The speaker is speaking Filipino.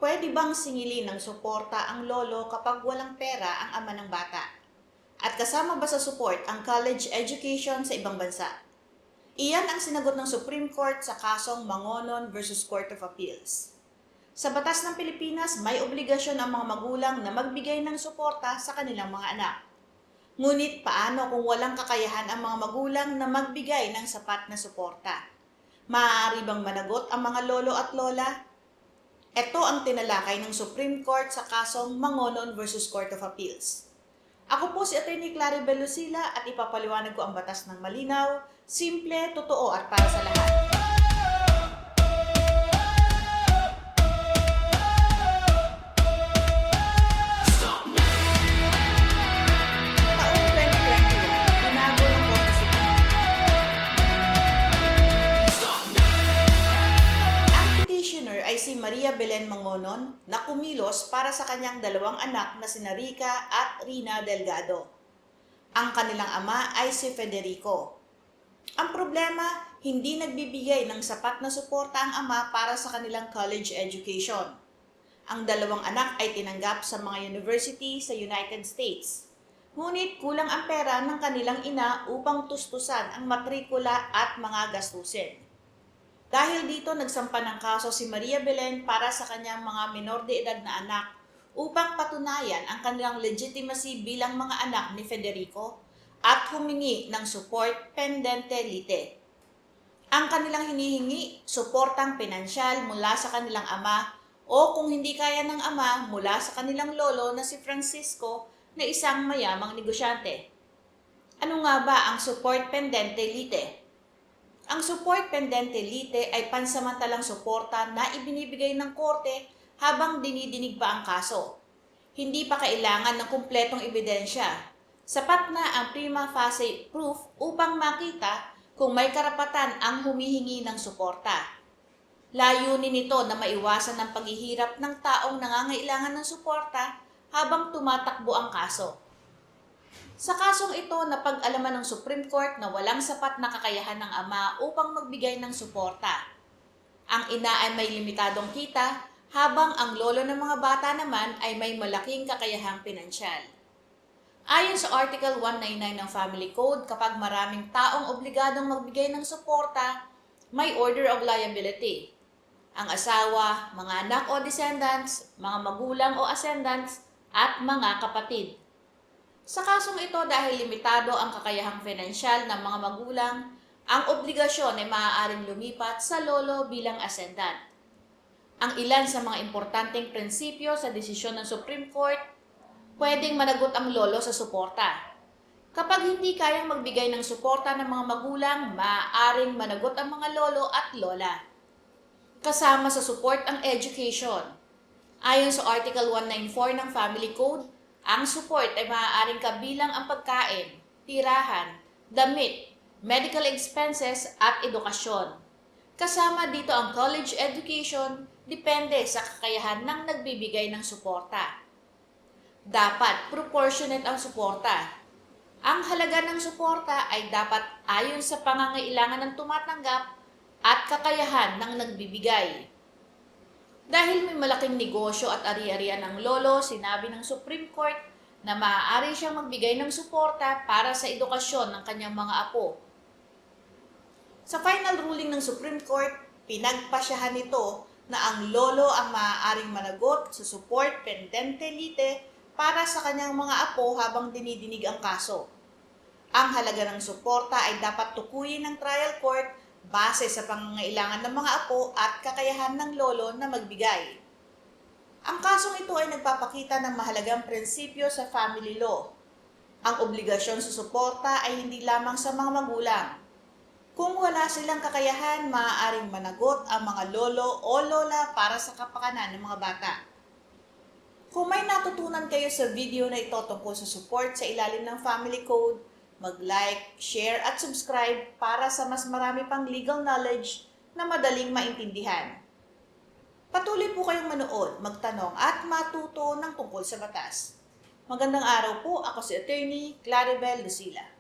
Pwede bang singilin ng suporta ang lolo kapag walang pera ang ama ng bata? At kasama ba sa support ang college education sa ibang bansa? Iyan ang sinagot ng Supreme Court sa kasong Mangonon versus Court of Appeals. Sa batas ng Pilipinas, may obligasyon ang mga magulang na magbigay ng suporta sa kanilang mga anak. Ngunit paano kung walang kakayahan ang mga magulang na magbigay ng sapat na suporta? Maaari bang managot ang mga lolo at lola? Ito ang tinalakay ng Supreme Court sa kasong Mangonon versus Court of Appeals. Ako po si Atty. Claribel Lucila at ipapaliwanag ko ang batas ng malinaw, simple, totoo at para sa lahat. Taong 2021, binago ng Korte Suprema. Ang petitioner ay si Maria Belen Mangonon na kumilos para sa kanyang dalawang anak na sina Rica at Rina Delgado. Ang kanilang ama ay si Federico. Ang problema, hindi nagbibigay ng sapat na suporta ang ama para sa kanilang college education. Ang dalawang anak ay tinanggap sa mga university sa United States. Ngunit kulang ang pera ng kanilang ina upang tustusan ang matrikula at mga gastusin. Dahil dito nagsampa ng kaso si Maria Belen para sa kanyang mga menor de edad na anak upang patunayan ang kanilang legitimacy bilang mga anak ni Federico at humingi ng support pendente lite. Ang kanilang hinihingi, suportang pinansyal mula sa kanilang ama o kung hindi kaya ng ama mula sa kanilang lolo na si Francisco na isang mayamang negosyante. Ano nga ba ang support pendente lite? Ang support pendente lite ay pansamantalang suporta na ibinibigay ng korte habang dinidinig pa ang kaso. Hindi pa kailangan ng kumpletong ebidensya. Sapat na ang prima facie proof upang makita kung may karapatan ang humihingi ng suporta. Layunin nito na maiwasan ang paghihirap ng taong nangangailangan ng suporta habang tumatakbo ang kaso. Sa kasong ito, napag-alaman ng Supreme Court na walang sapat na kakayahan ng ama upang magbigay ng suporta. Ang ina ay may limitadong kita, habang ang lolo ng mga bata naman ay may malaking kakayahang pinansyal. Ayon sa Article 199 ng Family Code, kapag maraming taong obligadong magbigay ng suporta, may order of liability. Ang asawa, mga anak o descendants, mga magulang o ascendants, at mga kapatid. Sa kasong ito, dahil limitado ang kakayahang pinansyal ng mga magulang, ang obligasyon ay maaaring lumipat sa lolo bilang ascendant. Ang ilan sa mga importanteng prinsipyo sa desisyon ng Supreme Court, pwedeng managot ang lolo sa suporta. Kapag hindi kayang magbigay ng suporta ng mga magulang, maaaring managot ang mga lolo at lola. Kasama sa support ang education. Ayon sa Article 194 ng Family Code, ang support ay maaaring kabilang ang pagkain, tirahan, damit, medical expenses at edukasyon. Kasama dito ang college education, depende sa kakayahan ng nagbibigay ng suporta. Dapat proportionate ang suporta. Ang halaga ng suporta ay dapat ayon sa pangangailangan ng tumatanggap at kakayahan ng nagbibigay. Dahil may malaking negosyo at ari-arian ng lolo, sinabi ng Supreme Court na maaari siyang magbigay ng suporta para sa edukasyon ng kanyang mga apo. Sa final ruling ng Supreme Court, pinagpasyahan nito na ang lolo ang maaaring managot sa support pendente lite para sa kanyang mga apo habang dinidinig ang kaso. Ang halaga ng suporta ay dapat tukuyin ng trial court base sa pangangailangan ng mga apo at kakayahan ng lolo na magbigay. Ang kasong ito ay nagpapakita ng mahalagang prinsipyo sa family law. Ang obligasyon sa suporta ay hindi lamang sa mga magulang. Kung wala silang kakayahan, maaaring managot ang mga lolo o lola para sa kapakanan ng mga bata. Kung may natutunan kayo sa video na ito tungkol sa support sa ilalim ng Family Code, mag-like, share at subscribe para sa mas marami pang legal knowledge na madaling maintindihan. Patuloy po kayong manood, magtanong at matuto ng tungkol sa batas. Magandang araw po, ako si Atty. Claribel Lucila.